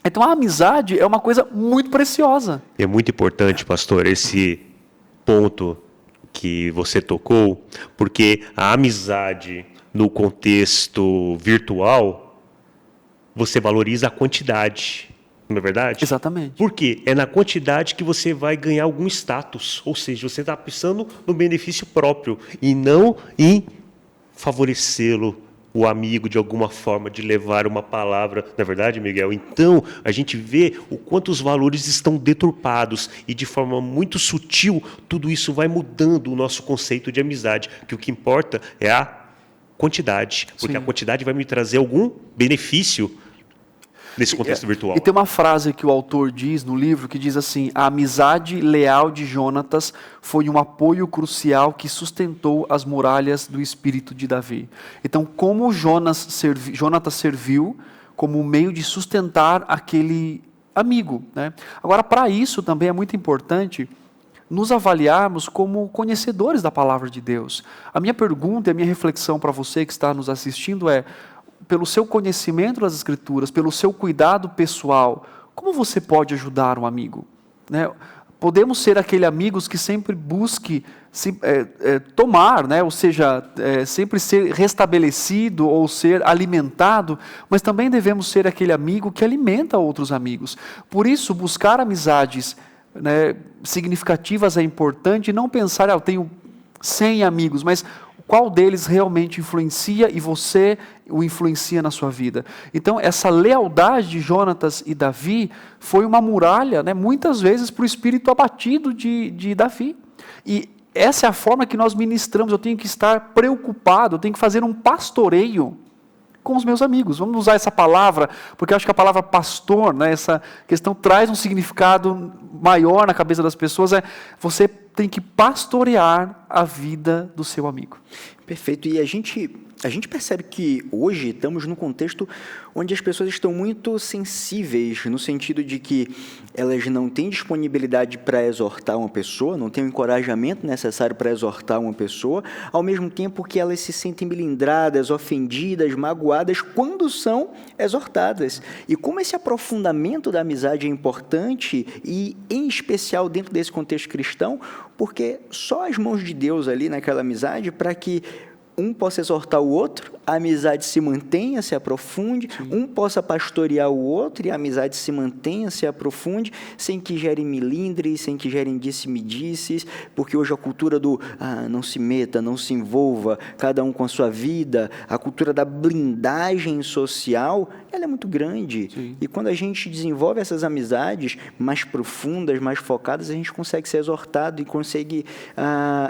Então a amizade é uma coisa muito preciosa. É muito importante, pastor, esse ponto que você tocou, porque a amizade no contexto virtual, você valoriza a quantidade, não é verdade? Exatamente. Por quê? É na quantidade que você vai ganhar algum status, ou seja, você está pensando no benefício próprio e não em favorecê-lo, o amigo, de alguma forma, de levar uma palavra, não é verdade, Miguel? Então, a gente vê o quanto os valores estão deturpados e, de forma muito sutil, tudo isso vai mudando o nosso conceito de amizade, que o que importa é a quantidade, porque a quantidade vai me trazer algum benefício nesse contexto virtual. E tem uma frase que o autor diz no livro que diz assim: a amizade leal de Jonatas foi um apoio crucial que sustentou as muralhas do espírito de Davi. Então, como Jonatas serviu como um meio de sustentar aquele amigo, né? Agora, para isso também é muito importante nos avaliarmos como conhecedores da palavra de Deus. A minha pergunta e a minha reflexão para você que está nos assistindo é: pelo seu conhecimento das Escrituras, pelo seu cuidado pessoal, como você pode ajudar um amigo? Né? Podemos ser aquele amigos que sempre busque tomar, né? Ou seja, sempre ser restabelecido ou ser alimentado, mas também devemos ser aquele amigo que alimenta outros amigos. Por isso, buscar amizades, né, significativas é importante, e não pensar, eu tenho 100 amigos, mas qual deles realmente influencia e você o influencia na sua vida. Então, essa lealdade de Jonatas e Davi foi uma muralha, né, muitas vezes para o espírito abatido de Davi. E essa é a forma que nós ministramos. Eu tenho que estar preocupado, eu tenho que fazer um pastoreio com os meus amigos. Vamos usar essa palavra, porque eu acho que a palavra pastor, né, essa questão traz um significado maior na cabeça das pessoas. Você tem que pastorear a vida do seu amigo. Perfeito. E a gente percebe que hoje estamos num contexto onde as pessoas estão muito sensíveis, no sentido de que elas não têm disponibilidade para exortar uma pessoa, não têm o encorajamento necessário para exortar uma pessoa, ao mesmo tempo que elas se sentem melindradas, ofendidas, magoadas quando são exortadas. E como esse aprofundamento da amizade é importante, e em especial dentro desse contexto cristão, porque só as mãos de Deus ali naquela amizade para que um possa exortar o outro a amizade se mantenha, se aprofunde, um possa pastorear o outro e a amizade se mantenha, se aprofunde, sem que gerem milindres, sem que gerem disse-me-disses, porque hoje a cultura do não se meta, não se envolva, cada um com a sua vida, a cultura da blindagem social, ela é muito grande. Sim. E quando a gente desenvolve essas amizades mais profundas, mais focadas, a gente consegue ser exortado e consegue,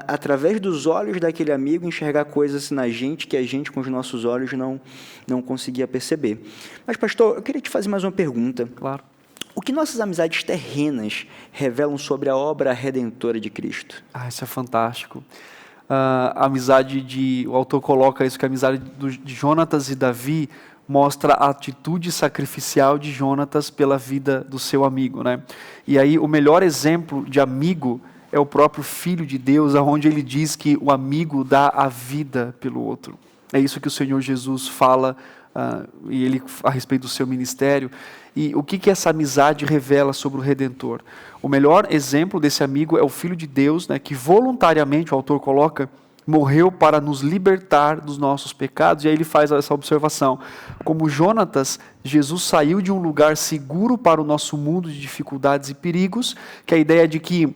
através dos olhos daquele amigo, enxergar coisas na gente que a gente, com os nossos olhos, não conseguia perceber. Mas, pastor, eu queria te fazer mais uma pergunta. Claro. O que nossas amizades terrenas revelam sobre a obra redentora de Cristo? Isso é fantástico. A amizade o autor coloca isso, que a amizade de Jonatas e Davi mostra a atitude sacrificial de Jonatas pela vida do seu amigo, né? E aí o melhor exemplo de amigo é o próprio Filho de Deus, onde ele diz que o amigo dá a vida pelo outro. É isso que o Senhor Jesus fala e ele a respeito do seu ministério. E o que essa amizade revela sobre o Redentor? O melhor exemplo desse amigo é o Filho de Deus, né, que voluntariamente, o autor coloca, morreu para nos libertar dos nossos pecados. E aí ele faz essa observação. Como Jonatas, Jesus saiu de um lugar seguro para o nosso mundo de dificuldades e perigos, que é a ideia de que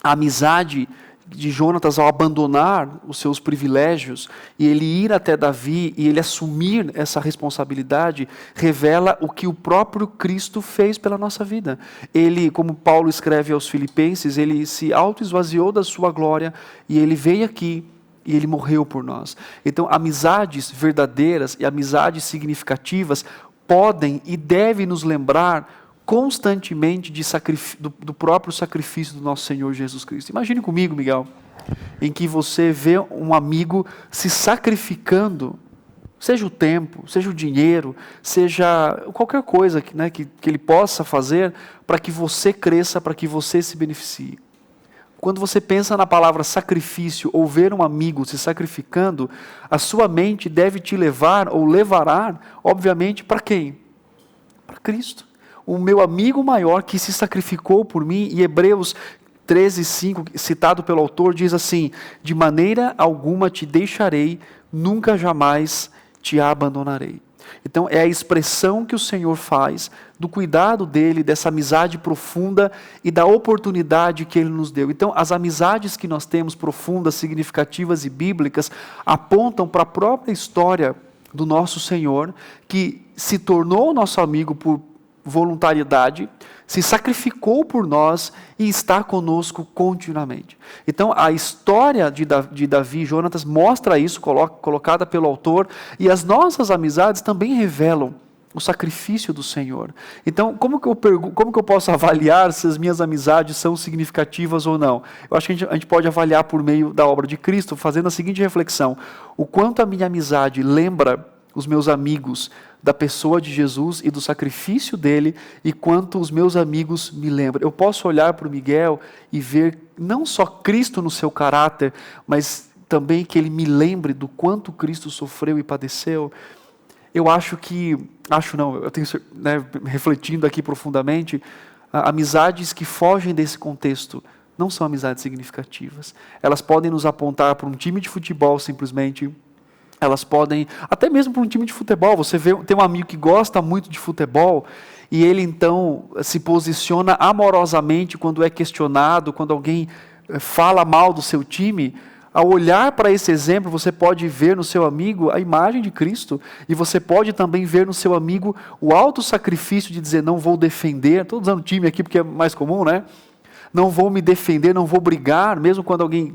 a amizade de Jonatas, ao abandonar os seus privilégios e ele ir até Davi e ele assumir essa responsabilidade, revela o que o próprio Cristo fez pela nossa vida. Ele, como Paulo escreve aos Filipenses, ele se auto-esvaziou da sua glória e ele veio aqui e ele morreu por nós. Então, amizades verdadeiras e amizades significativas podem e devem nos lembrar constantemente do próprio sacrifício do nosso Senhor Jesus Cristo. Imagine comigo, Miguel, em que você vê um amigo se sacrificando, seja o tempo, seja o dinheiro, seja qualquer coisa que ele possa fazer para que você cresça, para que você se beneficie. Quando você pensa na palavra sacrifício ou ver um amigo se sacrificando, a sua mente deve te levar ou levará, obviamente, para quem? Para Cristo. O meu amigo maior que se sacrificou por mim, e Hebreus 13:5, citado pelo autor, diz assim: de maneira alguma te deixarei, nunca jamais te abandonarei. Então é a expressão que o Senhor faz do cuidado dele, dessa amizade profunda e da oportunidade que ele nos deu. Então as amizades que nós temos profundas, significativas e bíblicas apontam para a própria história do nosso Senhor, que se tornou nosso amigo por voluntariedade, se sacrificou por nós e está conosco continuamente. Então, a história de Davi e Jonatas mostra isso, colocada pelo autor, e as nossas amizades também revelam o sacrifício do Senhor. Então, como que eu posso avaliar se as minhas amizades são significativas ou não? Eu acho que a gente pode avaliar por meio da obra de Cristo, fazendo a seguinte reflexão: o quanto a minha amizade lembra os meus amigos da pessoa de Jesus e do sacrifício dele, e quanto os meus amigos me lembram. Eu posso olhar para o Miguel e ver não só Cristo no seu caráter, mas também que ele me lembre do quanto Cristo sofreu e padeceu. Eu refletindo aqui profundamente, amizades que fogem desse contexto não são amizades significativas. Elas podem nos apontar para um time de futebol simplesmente. Elas podem, até mesmo para um time de futebol, você tem um amigo que gosta muito de futebol e ele então se posiciona amorosamente quando é questionado, quando alguém fala mal do seu time. Ao olhar para esse exemplo, você pode ver no seu amigo a imagem de Cristo, e você pode também ver no seu amigo o alto sacrifício de dizer: não vou defender, estou usando time aqui porque é mais comum, né? Não vou me defender, não vou brigar, mesmo quando alguém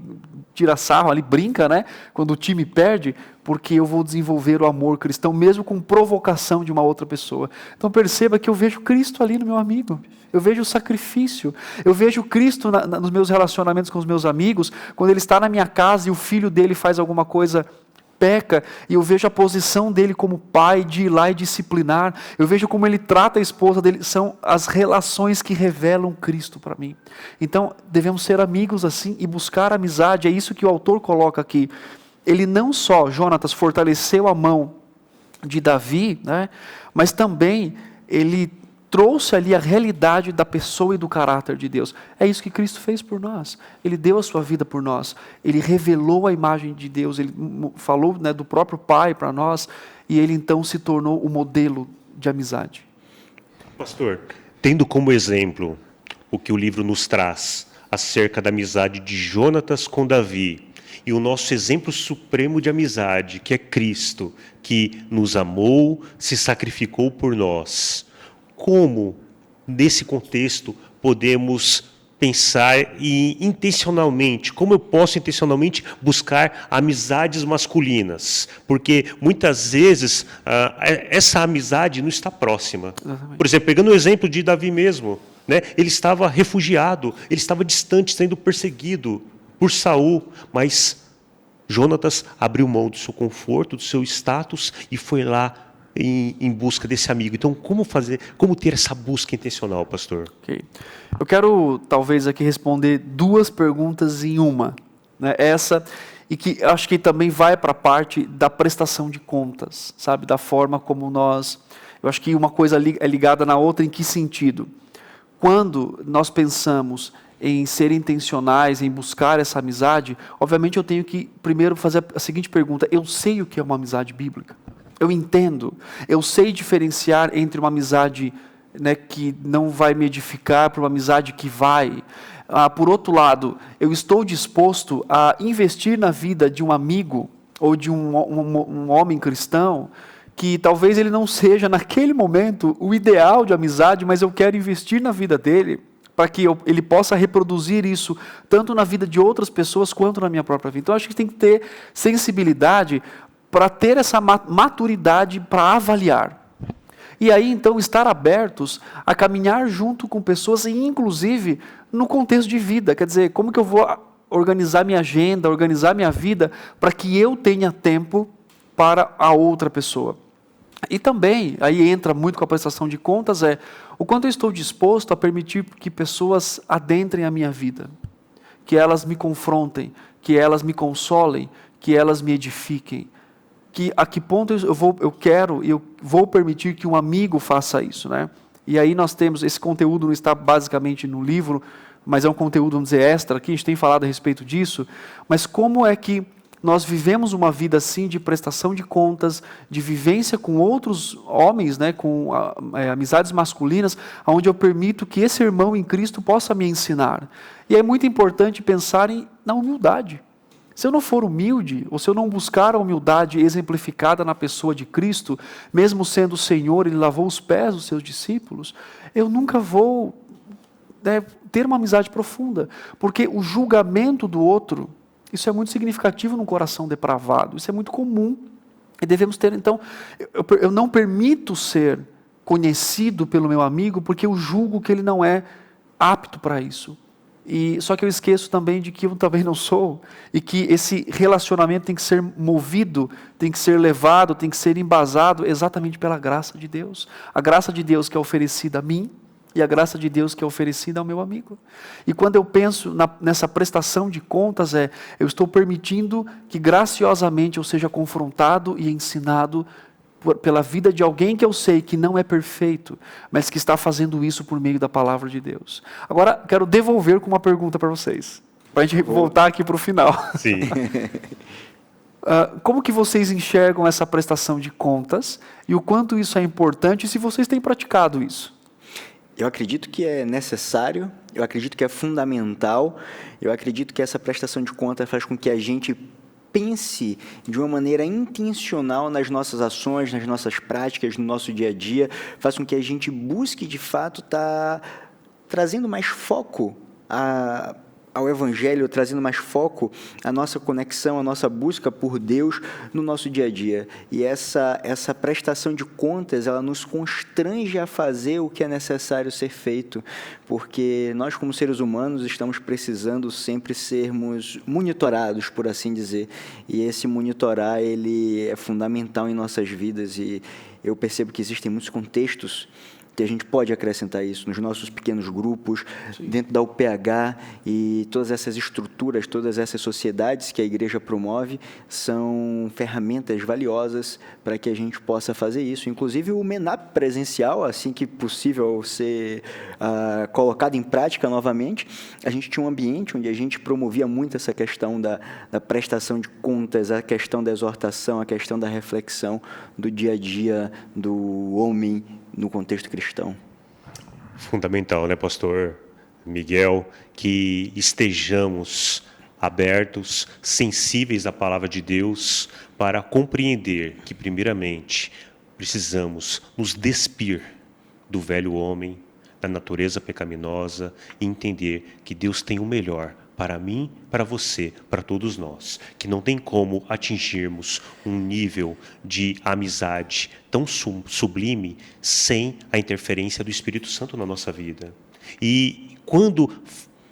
tira sarro ali, brinca, né? Quando o time perde, porque eu vou desenvolver o amor cristão, mesmo com provocação de uma outra pessoa. Então perceba que eu vejo Cristo ali no meu amigo, eu vejo o sacrifício, eu vejo Cristo nos meus relacionamentos com os meus amigos, quando ele está na minha casa e o filho dele faz alguma coisa, peca, e eu vejo a posição dele como pai, de ir lá e disciplinar, eu vejo como ele trata a esposa dele, são as relações que revelam Cristo para mim. Então, devemos ser amigos assim e buscar amizade, é isso que o autor coloca aqui. Ele não só, Jonatas, fortaleceu a mão de Davi, né, mas também ele trouxe ali a realidade da pessoa e do caráter de Deus. É isso que Cristo fez por nós. Ele deu a sua vida por nós. Ele revelou a imagem de Deus. Ele falou, né, do próprio Pai para nós. E ele então se tornou o modelo de amizade. Pastor, tendo como exemplo o que o livro nos traz acerca da amizade de Jonatas com Davi, e o nosso exemplo supremo de amizade, que é Cristo, que nos amou, se sacrificou por nós. Como, nesse contexto, podemos pensar e intencionalmente, como eu posso intencionalmente buscar amizades masculinas? Porque muitas vezes essa amizade não está próxima. Exatamente. Por exemplo, pegando o exemplo de Davi mesmo, né? Ele estava refugiado, ele estava distante, sendo perseguido por Saul, mas Jonatas abriu mão do seu conforto, do seu status e foi lá em busca desse amigo. Então, como ter essa busca intencional, pastor? Okay. Eu quero, talvez, aqui responder duas perguntas em uma. Né? Essa, e que acho que também vai para a parte da prestação de contas, sabe? Da forma como nós... Eu acho que uma coisa é ligada na outra, em que sentido? Quando nós pensamos em ser intencionais, em buscar essa amizade, obviamente eu tenho que primeiro fazer a seguinte pergunta: eu sei o que é uma amizade bíblica? Eu entendo, eu sei diferenciar entre uma amizade, né, que não vai me edificar para uma amizade que vai. Por outro lado, eu estou disposto a investir na vida de um amigo ou de um homem cristão que talvez ele não seja naquele momento o ideal de amizade, mas eu quero investir na vida dele para que ele possa reproduzir isso tanto na vida de outras pessoas quanto na minha própria vida. Então, acho que tem que ter sensibilidade para ter essa maturidade para avaliar. E aí, então, estar abertos a caminhar junto com pessoas, e inclusive no contexto de vida. Quer dizer, como que eu vou organizar minha agenda, organizar minha vida para que eu tenha tempo para a outra pessoa. E também, aí entra muito com a prestação de contas, o quanto eu estou disposto a permitir que pessoas adentrem a minha vida, que elas me confrontem, que elas me consolem, que elas me edifiquem. A que ponto eu vou permitir que um amigo faça isso, né? E aí nós temos, esse conteúdo não está basicamente no livro, mas é um conteúdo, vamos dizer, extra aqui, a gente tem falado a respeito disso, mas como é que nós vivemos uma vida assim de prestação de contas, de vivência com outros homens, né, com amizades masculinas, onde eu permito que esse irmão em Cristo possa me ensinar. E é muito importante pensar na humildade. Se eu não for humilde, ou se eu não buscar a humildade exemplificada na pessoa de Cristo, mesmo sendo o Senhor, Ele lavou os pés dos seus discípulos, eu nunca vou, né, ter uma amizade profunda, porque o julgamento do outro, isso é muito significativo num coração depravado, isso é muito comum, e devemos ter, então, eu não permito ser conhecido pelo meu amigo, porque eu julgo que ele não é apto para isso. Só que eu esqueço também de que eu também não sou, e que esse relacionamento tem que ser movido, tem que ser levado, tem que ser embasado exatamente pela graça de Deus. A graça de Deus que é oferecida a mim, e a graça de Deus que é oferecida ao meu amigo. E quando eu penso nessa prestação de contas, eu estou permitindo que graciosamente eu seja confrontado e ensinado pela vida de alguém que eu sei que não é perfeito, mas que está fazendo isso por meio da palavra de Deus. Agora, quero devolver com uma pergunta para vocês, para a gente voltar aqui para o final. Sim. Como que vocês enxergam essa prestação de contas e o quanto isso é importante e se vocês têm praticado isso? Eu acredito que é necessário, eu acredito que é fundamental, eu acredito que essa prestação de contas faz com que a gente pense de uma maneira intencional nas nossas ações, nas nossas práticas, no nosso dia a dia, faz com que a gente busque, de fato, estar trazendo mais foco ao Evangelho, trazendo mais foco à nossa conexão, à nossa busca por Deus no nosso dia a dia. E essa prestação de contas, ela nos constrange a fazer o que é necessário ser feito, porque nós, como seres humanos, estamos precisando sempre sermos monitorados, por assim dizer. E esse monitorar, ele é fundamental em nossas vidas, e eu percebo que existem muitos contextos que a gente pode acrescentar isso nos nossos pequenos grupos, dentro da UPH, e todas essas estruturas, todas essas sociedades que a igreja promove são ferramentas valiosas para que a gente possa fazer isso. Inclusive o MENAP presencial, assim que possível ser colocado em prática novamente, a gente tinha um ambiente onde a gente promovia muito essa questão da prestação de contas, a questão da exortação, a questão da reflexão do dia a dia do homem no contexto cristão. Fundamental, né, pastor Miguel, que estejamos abertos, sensíveis à palavra de Deus, para compreender que, primeiramente, precisamos nos despir do velho homem, da natureza pecaminosa, e entender que Deus tem o melhor para mim, para você, para todos nós, que não tem como atingirmos um nível de amizade tão sublime sem a interferência do Espírito Santo na nossa vida. E quando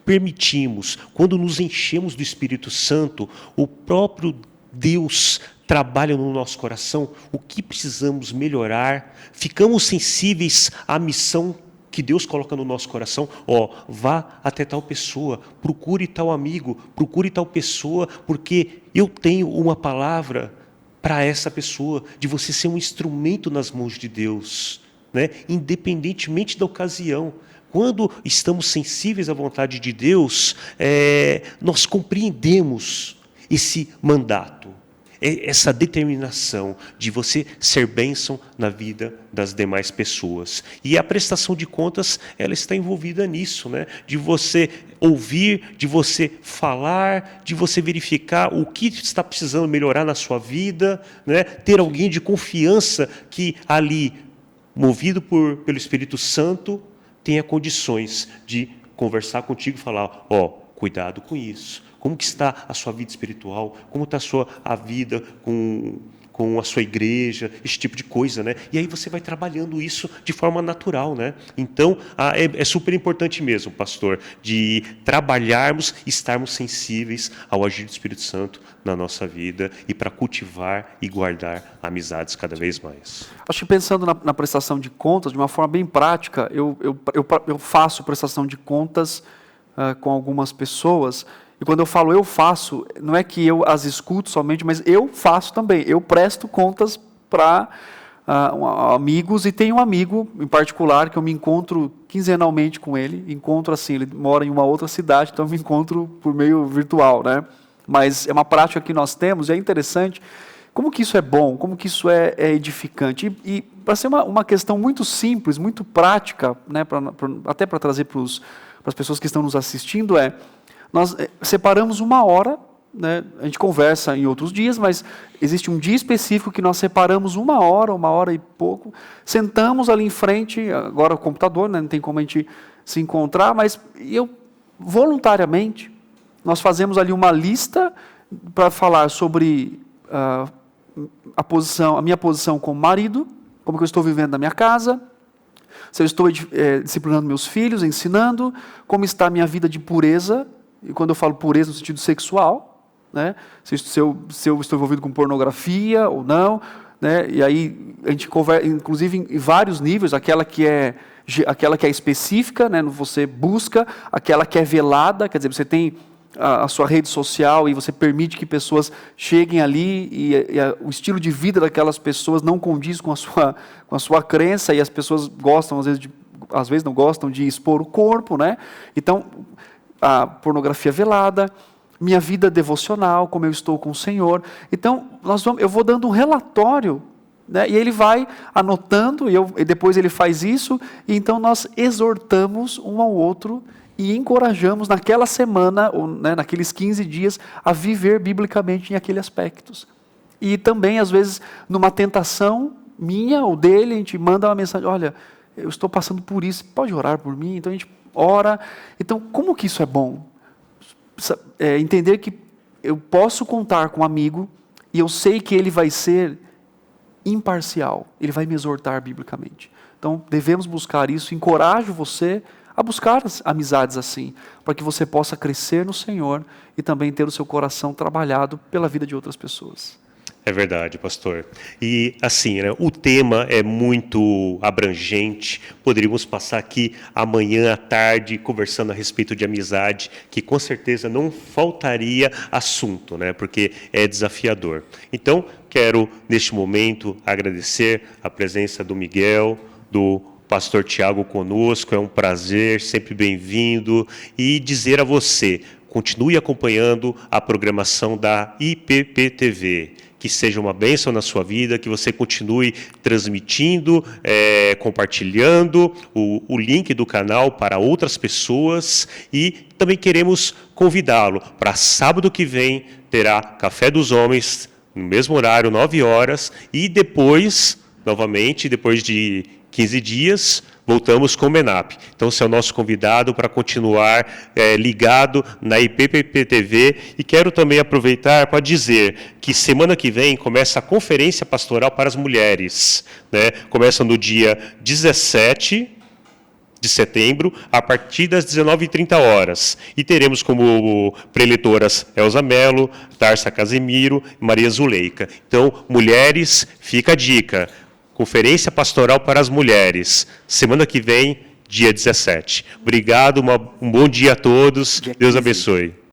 permitimos, quando nos enchemos do Espírito Santo, o próprio Deus trabalha no nosso coração o que precisamos melhorar, ficamos sensíveis à missão que Deus coloca no nosso coração. Vá até tal pessoa, procure tal amigo, procure tal pessoa, porque eu tenho uma palavra para essa pessoa, de você ser um instrumento nas mãos de Deus, né? Independentemente da ocasião. Quando estamos sensíveis à vontade de Deus, nós compreendemos esse mandato, essa determinação de você ser bênção na vida das demais pessoas. E a prestação de contas, ela está envolvida nisso, né? De você ouvir, de você falar, de você verificar o que está precisando melhorar na sua vida, né? Ter alguém de confiança que ali, movido pelo Espírito Santo, tenha condições de conversar contigo e falar, cuidado com isso. Como que está a sua vida espiritual? Como está a vida com a sua igreja? Esse tipo de coisa, né? E aí você vai trabalhando isso de forma natural, né? Então, é super importante mesmo, pastor, de trabalharmos, estarmos sensíveis ao agir do Espírito Santo na nossa vida e para cultivar e guardar amizades cada vez mais. Acho que pensando na prestação de contas, de uma forma bem prática, eu faço prestação de contas com algumas pessoas. E quando eu falo eu faço, não é que eu as escuto somente, mas eu faço também. Eu presto contas para amigos, e tenho um amigo em particular que eu me encontro quinzenalmente com ele. Encontro assim, ele mora em uma outra cidade, então eu me encontro por meio virtual, né? Mas é uma prática que nós temos, e é interessante como que isso é bom, como que isso é edificante. E para ser uma questão muito simples, muito prática, né, até para trazer para as pessoas que estão nos assistindo, nós separamos uma hora, né? A gente conversa em outros dias, mas existe um dia específico que nós separamos uma hora e pouco, sentamos ali em frente, agora o computador, né? Não tem como a gente se encontrar, mas voluntariamente, nós fazemos ali uma lista para falar sobre a minha posição como marido, como que eu estou vivendo na minha casa, se eu estou disciplinando meus filhos, ensinando, como está a minha vida de pureza. E quando eu falo pureza no sentido sexual, né? Se eu estou envolvido com pornografia ou não, né? E aí a gente conversa, inclusive em vários níveis, aquela que é específica, né? Você busca, aquela que é velada, quer dizer, você tem a sua rede social e você permite que pessoas cheguem ali e o estilo de vida daquelas pessoas não condiz com a sua crença, e as pessoas gostam, às vezes não gostam de expor o corpo, né? Então, a pornografia velada, minha vida devocional, como eu estou com o Senhor. Então, eu vou dando um relatório, né? E ele vai anotando, e depois ele faz isso, e então nós exortamos um ao outro e encorajamos naquela semana, ou, né, naqueles 15 dias, a viver biblicamente em aqueles aspectos. E também, às vezes, numa tentação minha ou dele, a gente manda uma mensagem, olha, eu estou passando por isso, pode orar por mim? Então a gente ora. Então, como que isso é bom? Entender que eu posso contar com um amigo e eu sei que ele vai ser imparcial, ele vai me exortar biblicamente. Então, devemos buscar isso. Encorajo você a buscar amizades assim, para que você possa crescer no Senhor e também ter o seu coração trabalhado pela vida de outras pessoas. É verdade, pastor. E assim, né, o tema é muito abrangente. Poderíamos passar aqui amanhã à tarde conversando a respeito de amizade, que com certeza não faltaria assunto, né, porque é desafiador. Então, quero neste momento agradecer a presença do Miguel, do pastor Tiago conosco. É um prazer, sempre bem-vindo, e dizer a você: continue acompanhando a programação da IPPTV. Que seja uma bênção na sua vida, que você continue transmitindo, compartilhando o link do canal para outras pessoas, e também queremos convidá-lo para sábado que vem, terá Café dos Homens, no mesmo horário, 9 horas, e depois, novamente, depois de 15 dias, voltamos com o MENAP. Então, você é o nosso convidado para continuar ligado na IPPTV. E quero também aproveitar para dizer que semana que vem começa a Conferência Pastoral para as Mulheres, né? Começa no dia 17 de setembro, a partir das 19h30. E teremos como preletoras Elza Mello, Tarsa Casemiro e Maria Zuleika. Então, mulheres, fica a dica. Conferência Pastoral para as Mulheres, semana que vem, dia 17. Obrigado, um bom dia a todos. Deus abençoe.